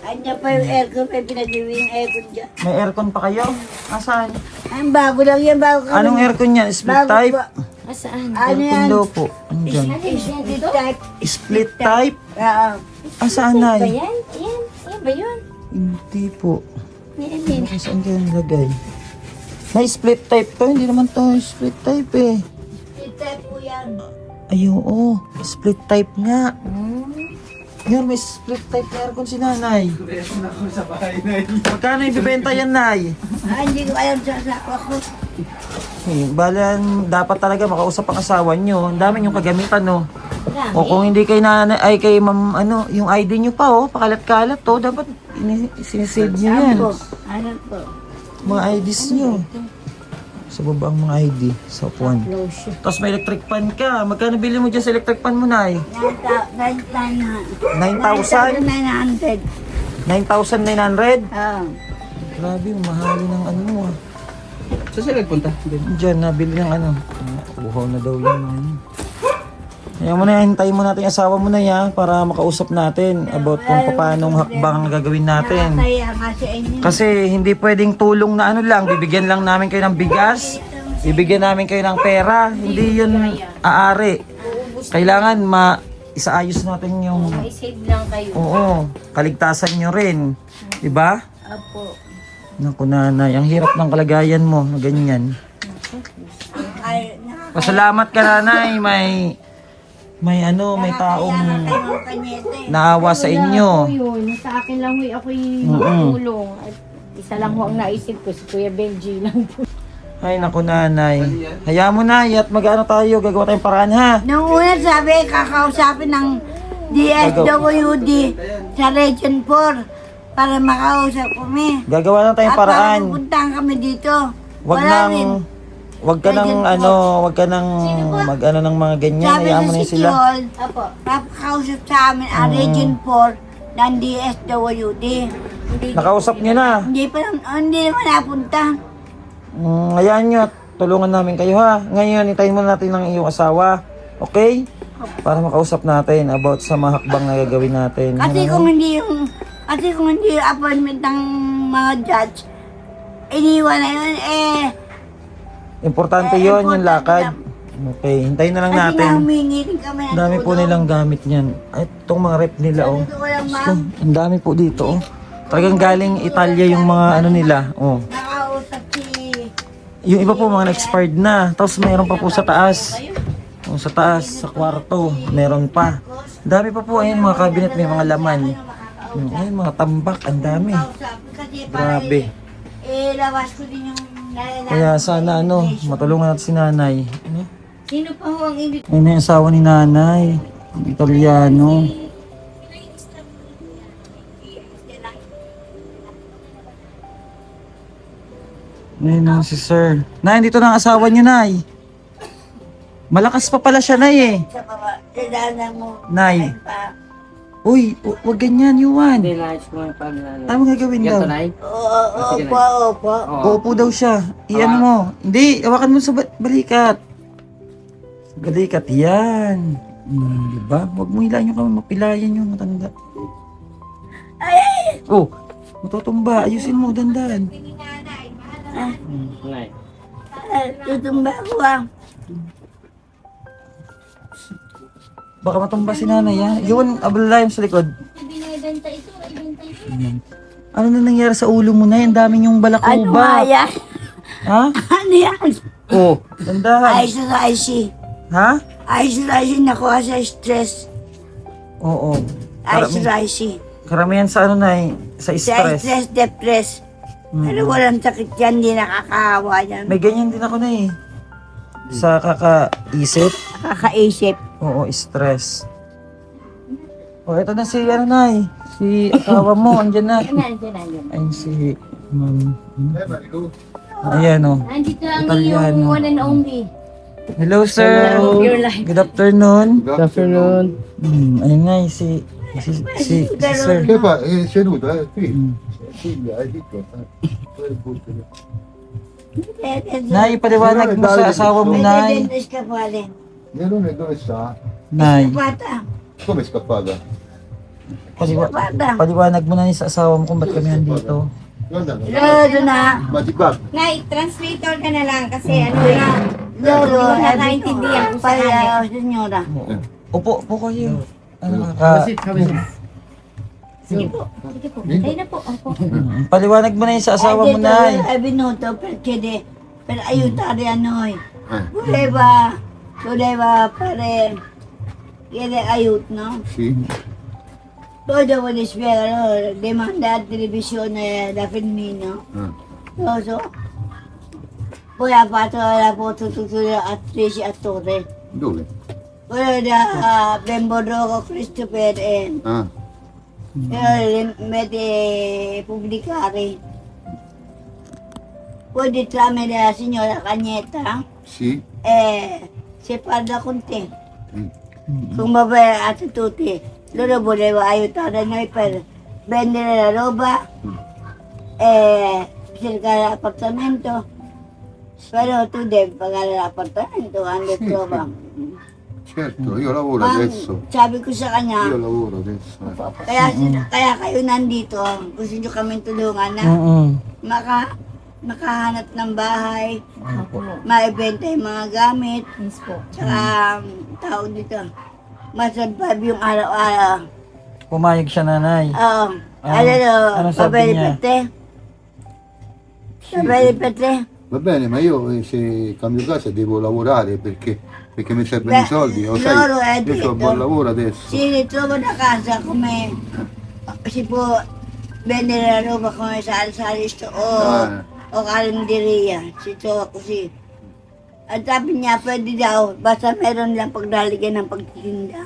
Andiyan pa yung aircon, may pinag-iwi yung aircon dyan. May aircon pa kayo? Asan? Ay, bago lang yan, bago kami. Anong aircon yan? Split Bago type? pa. Asaan? Ano Aircon yan? daw po. Andyan. Split type. Split type? Oo. Asaan Ba nay? yan? Yan ba yun? Hindi po. Yan. Bakit saan kayo nilagay? May split type to. Hindi naman to split type Split type po yan. Ay, oo. Split type nga. Yun, may split type na aircon si nanay. Magkano yung bibenta yan, nay? Hindi ko alam sa asawa ko. Balan, dapat talaga makausap ang asawa nyo. Ang dami yung kagamitan, O kung hindi kay nanay, ay kay ma'am, yung ID nyo pa, pakalat-kalat, dapat sinisave nyo yan. Ano po? Mga IDs nyo. Sa baba ang mga ID, sa upuan. Tapos may electric fan ka. Magkano bili mo dyan sa electric fan mo, nay? 9,900. 9,000? 9,900? Oo. Grabe, umahali ng mo sa sila punta. Diyan, nabili ng Uhaw na daw yun. Kaya mo na, hintayin mo natin yung asawa mo na yan para makausap natin about kung paano hakbang ang gagawin natin. Kaya nga sa inyo. Kasi hindi pwedeng tulong na lang, bibigyan lang namin kayo ng bigas, bibigyan namin kayo ng pera, hindi yun aari. Kailangan isaayos natin yung, Save lang kayo. kaligtasan nyo rin. Diba? Apo. Naku nanay, ang hirap ng kalagayan mo na ganyan. Ay, Pasalamat ka nanay, may taong naawa sa inyo. Yun, sa akin lang ako'y makatulong. At isa lang ho ang naisip ko, si Kuya Benji lang po. Ay, naku nanay. Hayaan mo na, at mag-ano tayo, gagawa tayong paraan ha. Nung una sabi, kakausapin ng DSWD sa Region 4 para makausap kami. Gagawa na tayong At para paraan. pupuntahan kami dito. Wag Wala nang, rin. wag ka nang wag ka nang mag-ano ng mga ganyan. Sabi Hayaan sa mo na yun City sila. Hall, papakausap sa amin ang Region 4 ng DSWD. Nakausap niyo na. Hindi naman napunta. Hayaan nyo at tulungan namin kayo ha. Ngayon, hintayin muna natin ng iyong asawa. Okay? Para makausap natin about sa mga hakbang na gagawin natin. Kasi kung hindi yung appointment ng mga judge, iniwan na yun, Importante yon yung importante lakad. Okay, hintayin na lang kasi natin. nahumingi rin kami ng Ang dami po tulong. nilang gamit niyan. Ay, itong mga rep nila oh. Sabi ko lang, ma'am, Oh, ang dami po dito oh. Talagang galing Italia yung mga ano nila. Oh. nakausap si... Yung iba po mga na-expired na. Tapos mayroon pa po sa taas. Oh, sa taas, sa kwarto, meron pa. Ang dami pa po, ayun mga cabinet, may mga laman. Ayun, mga tambak, ang dami. Kasi para Grabe. labas ko din yung nalalaman. Kaya sana ano, matulungan natin si nanay. Ano? Sino pa ho ang ibig? Ayun na yung asawa ni nanay. Ang Italiano. Ayun na si sir. Nay, dito na ang asawa niyo, nay. Malakas pa pala siya, nay eh. Sa baba, dadaanan mo. Nay. Pa. Uy, wag ganyan, Yuan. Hindi, naayos ko yung pag ano. Ano gagawin daw? Ganito, Nay? Opo. Opo daw siya. Iyan mo. Hindi, hawakan mo sa balikat. Sa balikat, yan. Diba? Huwag mo hilahin yung kamay, mapilayan yung matanda. Ay! Oh, matutumba. Ayusin mo, dandan. Nay. Tutumba ko ah. Baka matumba si nanay, ha? Yuan, abalayan sa likod. Binibenta ito, ibenta ito. Ano na nangyari sa ulo mo na? Ang dami yung Ano balakuba. nga yan? Ha? Ano yan? Oh, dandahan. IC. Ha? IC nakuha sa stress. Oo. IC. Karamihan sa ano na sa Sa stress. stress, depress. Pero walang sakit yan, hindi nakakahawa yan. May ganyan din ako na eh. Sa kakaisip. Kakaisip. Oo, stress. Oh, ito na si ano na si asawa mo, andyan na. Nandiyan. Ayun si ma'am. Ayan oh. Nandito ang Italiano. iyong one and only. Hello sir. Your life. Good afternoon. Good afternoon. Ayun nga si sir. Che fa? È seduta, qui. Silvia, hai detto? Nay, paliwanag mo sa asawa mo, Nay. Pwede ka pa rin. Nerone dove sta? Nay, Bata. Come è scappata? Bata. paliwanag mo na sa asawa mo kung ba't kami nandito. Guarda, Lolo na. ma di qua. Nay, translator ka na lang kasi ano yan. Lolo. Hindi ko nakakaintindihan kung saan Pala, senyora. Upo kayo. Ano ka? Sige po. Tayo na po. Opo. Paliwanag mo na sa asawa mo, Nay. È venuto perché per aiutare a noi. Voleva fare chiedere aiuto, no? Sì. Poi dopo gli spiegano, demanda a televisione da Firmino. Lo so. Poi ha fatto la foto tutte le attrici attore. Dove? Quello da Bemborroco Christopher e Ah, le mette pubblicare. Poi di tramite la signora Cagnetta sì. si parla con te. Kung babayati tutti, loro voleva aiutare noi per vendere la roba e cercare l'appartamento. Però tu devi pagare l'appartamento quando Sì, trova. Certo, io lavoro Ma'am, adesso. sabi ko sa kanya, Io lavoro adesso. kaya kayo nandito, gusto nyo kami tulungan na makahanap ng bahay, maibenta yung mga gamit, Yes po. tsaka tao dito. Masurvive yung araw-araw. Pumayag siya, Nanay. Oo. Ano sabi niya? Sabay pete. Va bene, ma io se cambio casa devo lavorare perché mi servono i soldi. Lo loro sai, è io ho un buon lavoro adesso. Si ritrova una casa come si può vendere la roba come sa al store o karinderya. Si Choco. At sabi niya, pwede daw, basta meron lang pagdaligan ng pagtitinda.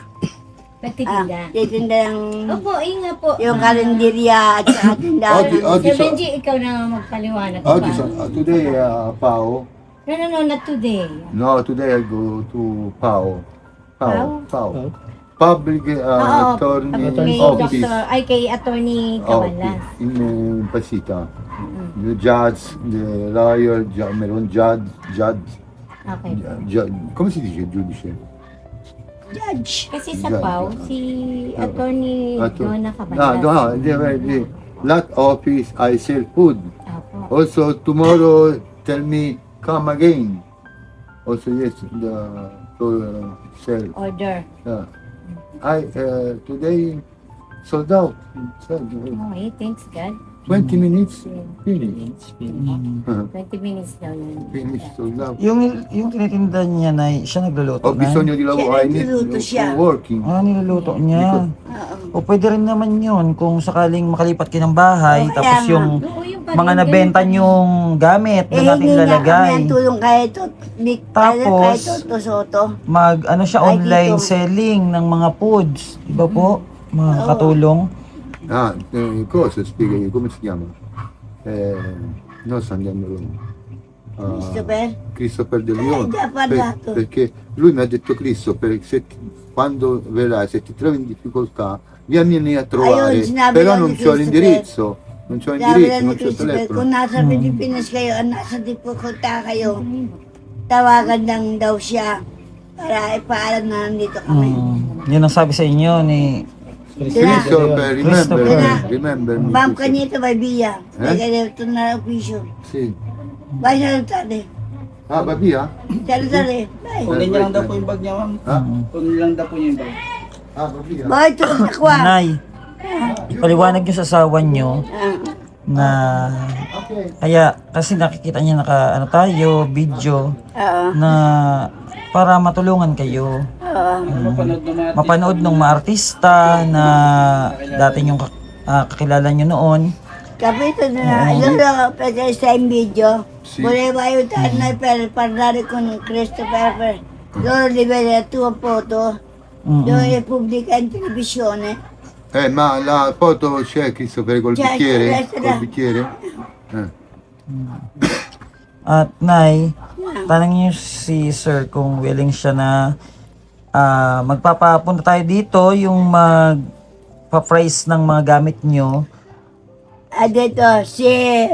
Pagtitinda. Titinda ng Opo, nga po. yung karinderya at saka tindahan. Sir Benji, ikaw na magpaliwanag. Oh, ba? today, Pao. No, not today. No, today I go to Pao. Pao? Pao. Public Oo, Attorney kay Office. kay Attorney Cabalas. In Pasita. The judge, the lawyer, meron judge, Okay. come si dice giudice? Judge. Kasi sa Judge. PAW, si Attorney Donna No, Cabalas. the lot office, I sell food. Opo. Also, tomorrow, tell me, come again. Also, yes, the to sell. Order. Today, sold out. Okay, thanks God. 20 minutes, finish. 20 minutes daw yun. Finish, sold out. Yung tinitinda niya na siya nagluluto Ho na. bisogno di lavoro, I need Niluluto siya. working. Niluluto niya. Oo. O pwede rin naman yun kung sakaling makalipat kayo ng bahay, Oo, tapos kaya yung Oo, yung mga nabenta niyong gamit doon natin Hingi nga kami ilalagay. ang tulong kahit Tapos, Toto Soto. Mag siya Ay, online dito. selling ng mga foods, di ba po? Mga katulong. Cosa spiegami, come si chiama? No, San Giamolo. Christopher? Christopher De Leon. già parlato. Perché lui mi ha detto Christopher, quando verrai, se ti trovi in difficoltà, vieni a trovare, sinabi però lang non ni c'ho Christopher. l'indirizzo, non c'ho Sabi l'indirizzo, lang ni non c'ho il Christopher, telefono. kung nasa Pilipinas kayo, nasa difficultà kayo, tawagan lang daw siya para ipaalam na nandito kami. Yun ang sabi sa inyo ni Christopher, Christopher. remember me. Ma'am, kanito may biya. Eh? May ganito na official. Sì. Bye, salutare. Ah, va via? Salutare. Bye. Kunin niya lang daw po yung bag niya, ma'am. Ah, Kunin lang daw po yung bag. va via? Bye, tulakwa. Nay. Paliwanag niyo sa asawa niyo na kaya kasi nakikita niya tayo, video Oo. na para matulungan kayo. Oo. Mapanood na natin. Mapanood ng mga artista na dati yung kakilala nyo noon. Capito na, allora perché stai in video, Sì. volevo aiutarmi per parlare con Christopher, loro di vedere la tua foto, dove pubblica in televisione. Ma la foto c'è Christopher col C'è, bicchiere? c'è, Col bicchiere? At Nay, tanong niyo si Sir kung willing siya na magpapapunta tayo dito yung magpa-price ng mga gamit nyo. Ha detto, sì,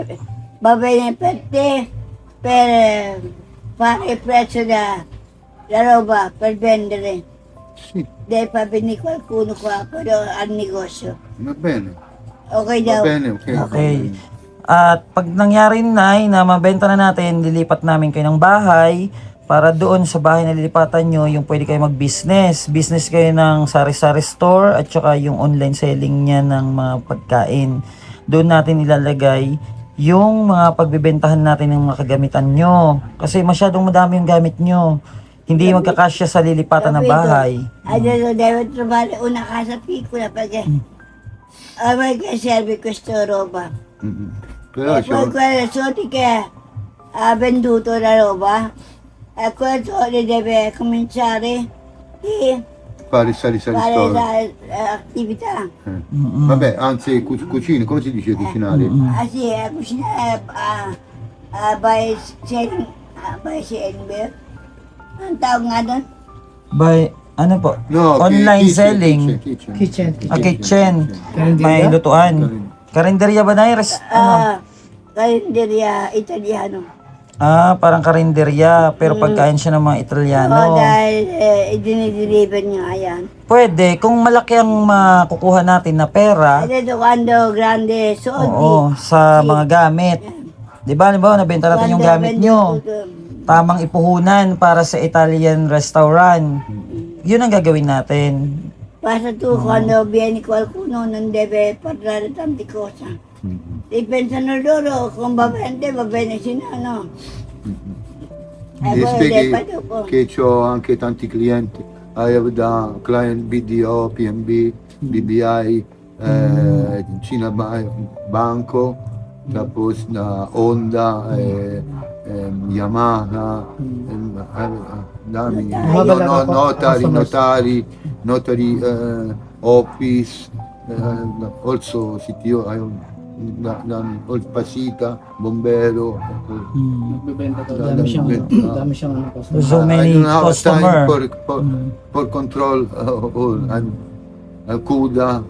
va bene per te, per fare il prezzo la roba, per vendere. Sì, Deve far venire qualcuno qua, però al negozio. va bene. Ok Va daw? bene, ok. Okay. At pag nangyari Nay na mabenta na natin, lilipat namin kayo ng bahay para doon sa bahay na lilipatan nyo, yung pwede kayo mag-business. Business kayo ng sari-sari store at saka yung online selling niya ng mga pagkain. Doon natin ilalagay yung mga pagbibentahan natin ng mga kagamitan nyo. Kasi masyadong madami yung gamit nyo. Hindi magkakasya sa lilipatan na bahay. Adesso devo trovare una casa piccola perché a me che serve questa roba. Però E poi quella soldi che ha venduto la roba, e quel soldi deve cominciare e fare sali-sali fare store. l'attività. Vabbè, anzi, cucina, come si dice cucinare? Ah sì, cucinare by selling, beer. Ang tawag nga doon? By, ano po? No, Online kitchen, selling. kitchen. Kitchen. May lutuan. Karinderya ba na Karinderya Italiano. Parang karinderya, pero pagkain siya ng mga Italiano. Oo, dahil dinideliver niya yan. Pwede, kung malaki ang makukuha natin na pera, Adesso quando grande soldi, oo, sa mga gamit. Di ba, nabenta natin yung quando gamit nyo. Tamang ipuhunan para sa Italian restaurant. Yun ang gagawin natin. basta tu quando vieni qualcuno non deve parlare tante cose. E pensano loro kung va bene, se no no. E poi spieghi poi dopo. che ho anche tanti clienti. I have da client BDO, PNB, BBI, Cina Banco, tapos na Honda, Yamaha, dami. Notary office, also CTO, ayun, dami. Pasita, bombero. Nagbebenta ka. Dami siyang There's so many I don't have time customer. for control all and kuda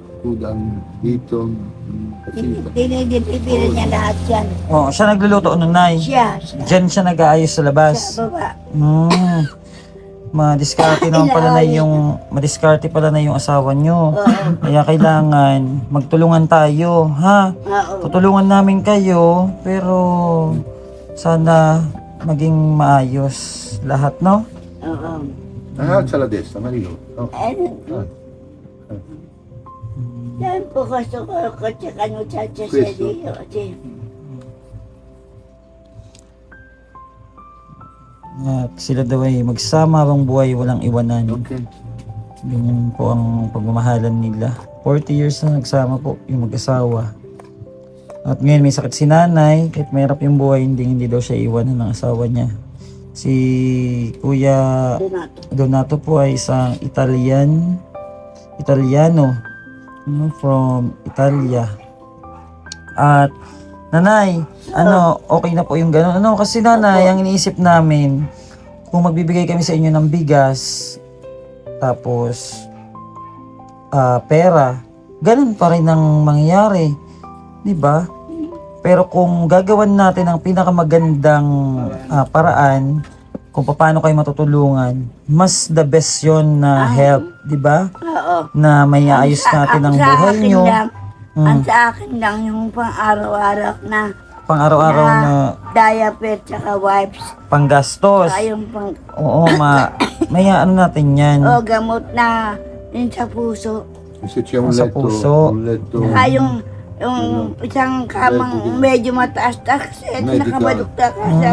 dito. Dinidipipili niya lahat yan. Oh, siya nagluluto nun, Nay. Siya, Diyan siya nag-aayos sa labas. sa baba. Madiskarte naman pala na yung madiskarte pala na yung asawa nyo. Kaya kailangan magtulungan tayo, ha? Oo. Tutulungan namin kayo, pero sana maging maayos lahat, no? Oo. Alza la destra, Marino. Oh. Yan po gusto ko tsaka muchacha siya Questo. dito. At sila daw ay magsama habang buhay, walang iwanan. Okay. Ganyan po ang pagmamahalan nila. 40 years na nagsama po yung mag-asawa. At ngayon may sakit si nanay, kahit mahirap yung buhay, hindi daw siya iwanan ng asawa niya. Si Kuya Donato po ay isang Italiano, from Italia. At nanay, okay na po yung gano'n. Kasi nanay, ang iniisip namin, kung magbibigay kami sa inyo ng bigas, tapos pera, ganun pa rin ang mangyayari. Di ba? Pero kung gagawan natin ang pinakamagandang paraan, kung paano kayo matutulungan, mas the best yon na help, di ba? Oo. Na may ayos natin ang sa buhay akin nyo. lang, ang sa akin lang yung pang-araw-araw na Pang-araw-araw na diaper tsaka wipes. panggastos. Saka yung pang Oo, may ano natin yan. gamot na yun sa puso. Se c'è un Sa letto, puso. un letto. Saka yung isang kamang medyo mataas-taas kasi Medical. nakabalukta ka sa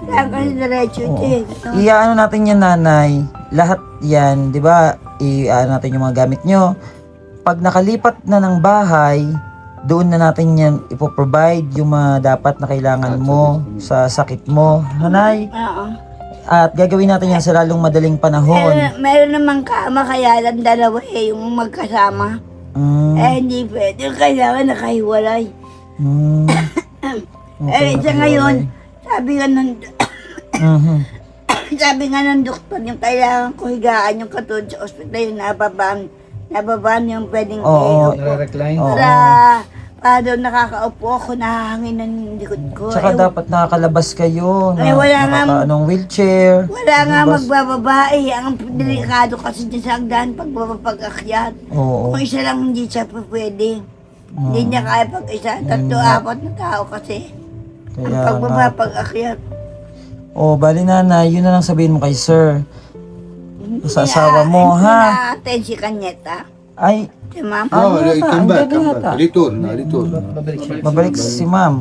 saan kasi diretso din. Iaano natin yan, nanay. Lahat yan, di ba? Iaano natin yung mga gamit nyo. Pag nakalipat na ng bahay, doon na natin yan ipoprovide yung mga dapat na kailangan mo sa sakit mo. Nanay, Oo. at gagawin natin yan sa lalong madaling panahon. Meron namang kama kaya lang dalawa yung magkasama. Hindi pwede. Kailangan nakahiwalay. Sa ngayon, sabi nga ng sabi nga ng doktor, yung kailangan ko higaan yung katulad sa ospital, yung nababaan yung pwedeng Oo. Nare-recline. para doon nakakaupo ako, nahahangin ng likod ko. Tsaka dapat nakakalabas kayo na wala nga- nakakaanong wheelchair. Wala nga magbababae. Ang delikado kasi dyan sa hagdan pag-akyat. Oo. Kung isa lang hindi siya pwede. Hindi niya kaya pag-isa. 3-4 na tao kasi. Ang Kaya pagbaba, nga. pag-akyat. Bali nanay, yun na lang sabihin mo kay sir. Sa asawa mo, Hindi ha? na-attend si Kanyeta. Ay, Si ma'am. No, yata, come back, andyan come yata. back. Ritorna. Babalik siya. babalik si ma'am.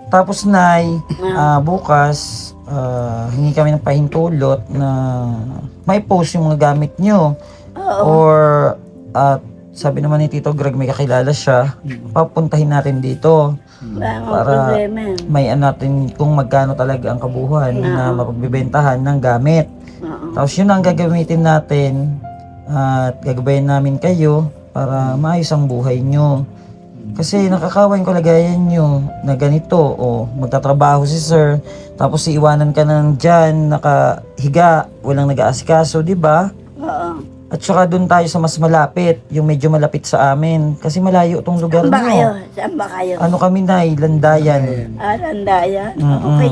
Tapos nay, bukas, hingi kami ng pahintulot na may post yung mga gamit nyo. Or, sabi naman ni Tito Greg, may kakilala siya, papuntahin natin dito. Wala nga Para problema. may natin kung magkano talaga ang kabuuan na mapagbibentahan ng gamit. Tapos yun ang gagamitin natin at gagabayan namin kayo para maayos ang buhay nyo. Kasi nakakawan ko lagayan nyo na ganito, magtatrabaho si sir, tapos iiwanan ka nang dyan, nakahiga, walang nag-aasikaso, di ba? Oo. At saka doon tayo sa mas malapit, yung medyo malapit sa amin. Kasi malayo tong lugar Saan ba kayo? nyo. Saan ba kayo? Ano kami na, Landayan. Randaya. Mm-mm. Okay.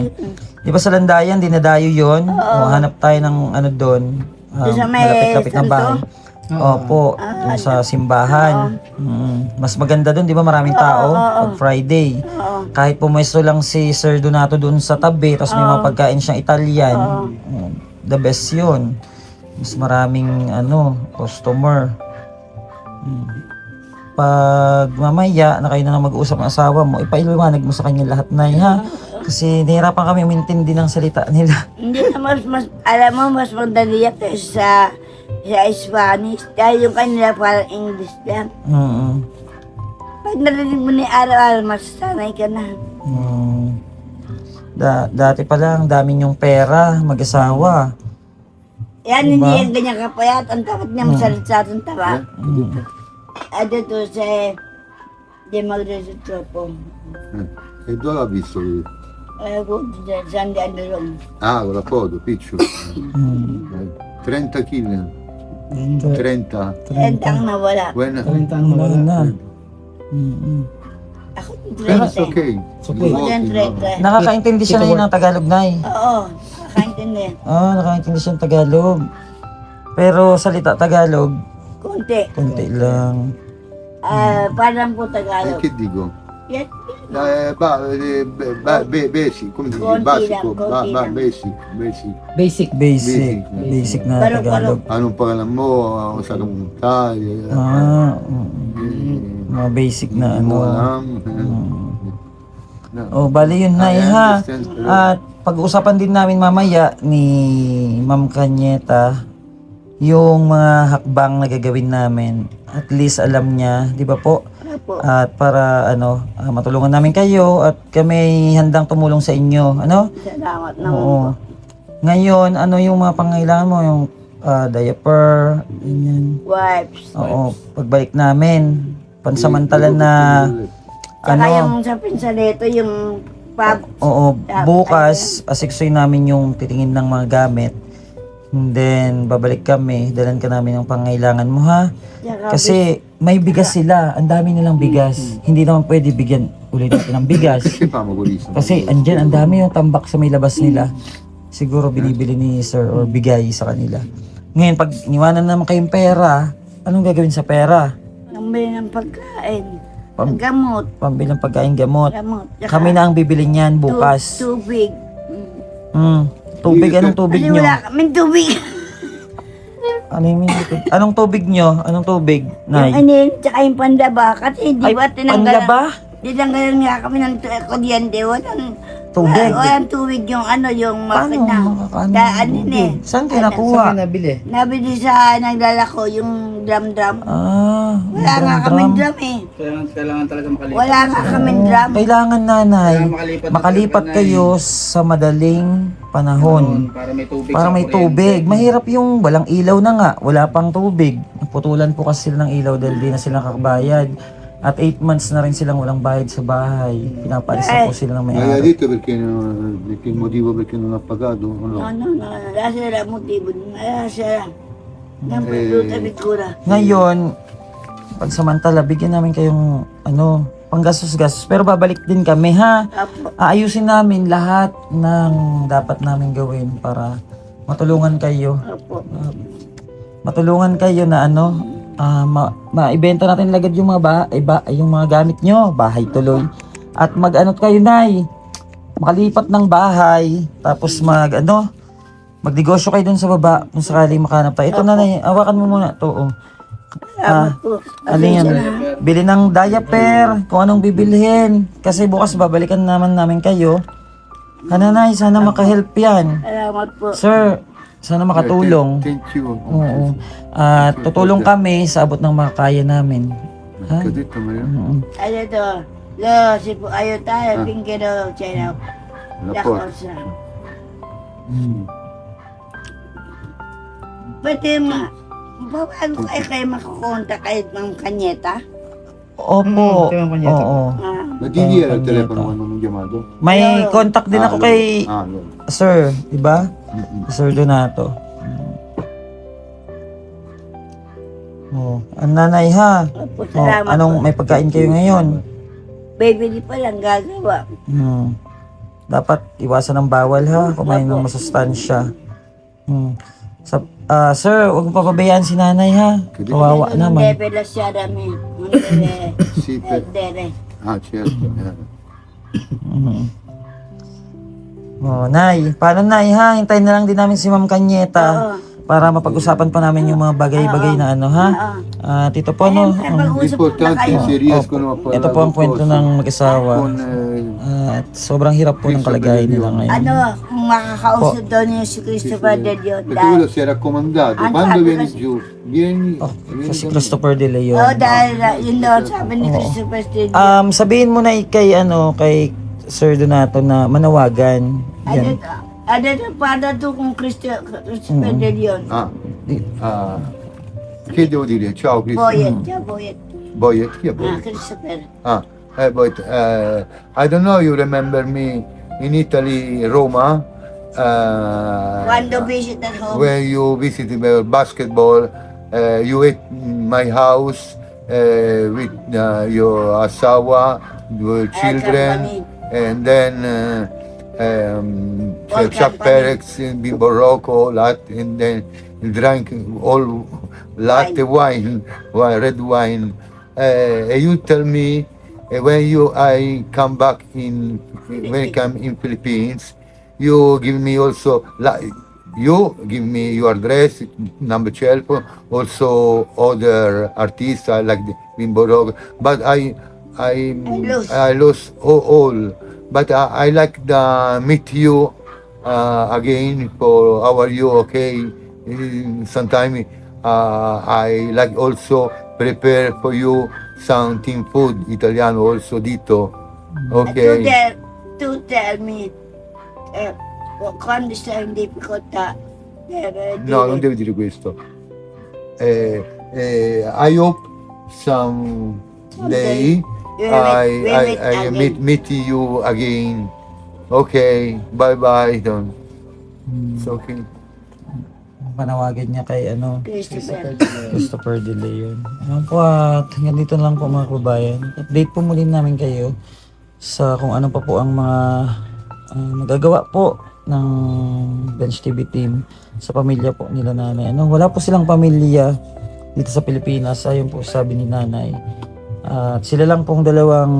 Di ba sa Landayan, dinadayo yun? O hanap tayo ng ano doon, Doon sa may malapit-lapit ng santo? bahay. Opo, doon sa simbahan. Mas maganda doon, di ba maraming tao? Pag Friday. Kahit pumwesto lang si Sir Donato doon sa tabi, tapos may mga pagkain siyang Italian. The best yun. Mas maraming customer. Pag mamaya na kayo na mag-uusap ng asawa mo, ipailuwanag mo sa kanya lahat na ha. Kasi nahirapan kami umintindi ng salita nila. Hindi na alam mo, mas madali yan kaysa sa Spanish. Dahil yung kanila parang English lang. Mm. Pag Pag narinig mo ni araw-araw, masasanay ka na. Dati pa lang, dami niyong pera, mag-asawa. Yan, Diba? hindi yan ganyan kapayat. Ang dapat niya masalita ng tara. Ano to sa... Di magresutropo. E dove l'ha visto lui? Sandi Andalong. Ah, con la foto, picture. 30 kg. 30. Entang nawala. When... 30 ang Wala nawala. na. Ako, That's 30. okay. okay. You walk, you know. Nakakaintindi siya na yun ng Tagalog, Nay. Oo, nakaintindi. Nakakaintindi siya ng Tagalog. Pero salita Tagalog, Kunti. konti lang. Parang po E Tagalog. che dico? Yan. Basic, come si dice? Conti Basico, lang, conti lang. basic, basic. Basic. Basic. Basic. Basic na Pero- Tagalog. Hanno un po' mo, sa comunitaria. Mga basic na ano. No. Bali yun, Nay, I ha? understand. At pag-uusapan din namin mamaya ni Ma'am Kanyeta yung mga hakbang na gagawin namin. At least alam niya, di ba po? Opo. At para matulungan namin kayo at kami handang tumulong sa inyo. Ano? Salamat naman po. Oo. Ngayon, ano yung mga pangailangan mo? Yung diaper, ganyan. Wipes. Oo, pagbalik namin, pansamantala na, Saka ano, yung sa pinsalito, yung pub. oo, bukas, asiksoy namin yung titingin ng mga gamit. And then, babalik kami, dalan ka namin ng pangailangan mo, ha? Saka Kasi may bigas sila, ang dami nilang bigas. Hindi naman pwede bigyan ulit natin ng bigas. Che famo con questo? Kasi andyan, ang dami yung tambak sa may labas nila. Siguro binibili ni sir or bigay sa kanila. Ngayon, pag iniwanan naman kayong pera, anong gagawin sa pera? Nambili ng pagkain. Pam- Gamot. Pambilang pagkain gamot. Gamot. Saka Kami na ang bibili niyan bukas. Tubig. Tubig, anong tubig Kasi nyo? wala kaming tubig. Ano yung tubig? Anong tubig nyo? Anong tubig, Yung Nay? anin, tsaka yung pandaba. Kasi di Ay, ba panlaba? tinanggalan nga kami ng kuryente. Tubig? Walang tubig yung ano, yung Paano makina. makakaano Daan ng din tubig? eh. Saan kayo Saan nakuha? ka nabili? Nabili sa naglalako yung drum-drum. Yung Wala nga drum-drum. kaming drum eh. Kailangan talaga makalipat. Wala nga kaming drum. Kailangan, Nanay, Kailangan makalipat na makalipat talaga, kayo sa madaling panahon. Para may tubig. Para sa may kuryente. tubig. Mahirap yung walang ilaw na nga. Wala pang tubig. Naputulan po kasi sila ng ilaw dahil di na sila nakakabayad. At 8 months na rin silang walang bayad sa bahay. Pinapaalis na po sila ng Ma l'ha may-ari. detto perché il motivo perché non ha pagato o no? No. Wala sila motibo. Wala sila. Nang pagluta bigura. Ngayon, pagsamantala, bigyan namin kayong panggastos-gastos. Pero babalik din kami, ha? Apo. Aayusin namin lahat ng dapat namin gawin para matulungan kayo. Apo. Matulungan kayo na maibenta natin lagad yung mga yung mga gamit nyo, bahay tuloy. At kayo, Nay, makalipat ng bahay, tapos magnegosyo kayo dun sa baba kung sakaling makahanap tayo. Ito, Nanay, hawakan mo muna to. Salamat po. Alin yan? Bili ng diaper, kung anong bibilhin. Kasi bukas babalikan naman namin kayo. Nanay, sana makahelp yan. Salamat po. Sir, sana makatulong. Thank you. Oo. At tutulong kami sa abot ng makakaya namin. Ha? Che ha detto Maria? Ano to? Lo, si po ayo tayo. Pingkero, China. La porta. Lakosa. Pwede paano kayo makakontak kahit ng kanyeta? Opo. Kaya kanya ito. Oo. Ma di lì era il telefono quando mi ha chiamato? May contact din ako kay allora. Sir, di ba? Sir Donato. Oh, ang nanay, ha. Opo, Oh, salamat po. may pagkain kayo ngayon? Baby, di pa lang gagawa. Dapat iwasan ng bawal, ha, kumain ng masustansya. Sir, huwag mo papabayaan si nanay, ha. Kawawa naman. Debe la siya dami. Debe. Sì, Debe. ah certo. Oh, Nay, paano, Nay, ha? Hintayin na lang din namin si Ma'am Kanyeta. para mapag-usapan pa namin yung mga bagay-bagay na ano, ha? At ito po, no? Importante si riescono a fare Ito po ang kwento ng mag-asawa. con At sobrang hirap po ng kalagayan nila ngayon. Ano, makakausap daw niya si Christopher De Leon. perché quello si è raccomandato Anche quando anche vieni questo- giù vieni Oh, vieni si da me. Christopher De Leon. Oh, dahil yun daw sabi ni Christopher De Leon. Sabihin mo na kay kay Sir Donato na manawagan. Yan. Ada pada tu kung Christopher De Leon. Che devo dire ciao Cristo Boyet, ya Boyet. Boyet chi è Boyet? Christopher. Boyet I don't know you remember me in Italy Roma Quando visit at home. when you visited basketball, you ate in my house with your asawa, your children, and then Chuck Perex, Bimbo Rocco, and then you drank all latte wine, red wine. And you tell me when I come back when I come in Philippines, you give me also you give me your address, number 12, also other artists like the Bimbo Rocco, but I lost all. But I like the meet you again for how are you okay. Sometimes I like also prepare for you something food Italiano also dito. Okay. To tell me quando sei in difficoltà. No, non devi dire questo. I hope someday I meet you again. Okay, bye bye. It's okay. Panawagan niya kay Christopher. Christopher De Leon. Ayan po at hanggang dito lang po mga kababayan. Update po muli namin kayo sa kung ano pa po ang mga magagawa po ng Bench TV team sa pamilya po nila nanay. Wala po silang pamilya dito sa Pilipinas. Ayun po sabi ni nanay. At sila lang pong dalawang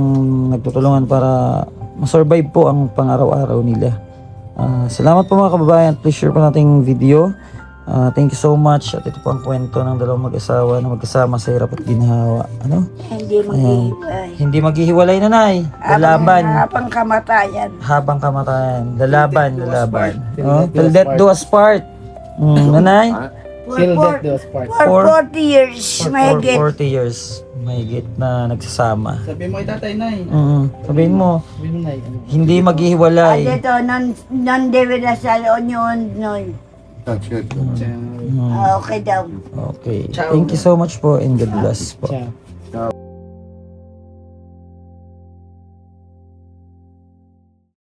nagtutulungan para masurvive po ang pang-araw-araw nila. Salamat po mga kababayan. Please share po nating video. Thank you so much. At ito po ang kwento ng dalawang mag-asawa na magkasama sa hirap at ginhawa. Hindi maghihiwalay. Hindi maghihiwalay, nanay. Lalaban. Habang kamatayan. Habang kamatayan. Lalaban. Till death do us part. Nanay? Till death do us part. For 40 years, may For get. 40 years. Mahigit na nagsasama. Sabi mo kay tatay, Nay. Sabihin mo, Sabi mo, Nay. hindi maghihiwalay. Dito, non deve da sa onyon, noy. Certo. Okay daw. Okay. Thank you so much po and God bless po. Ciao.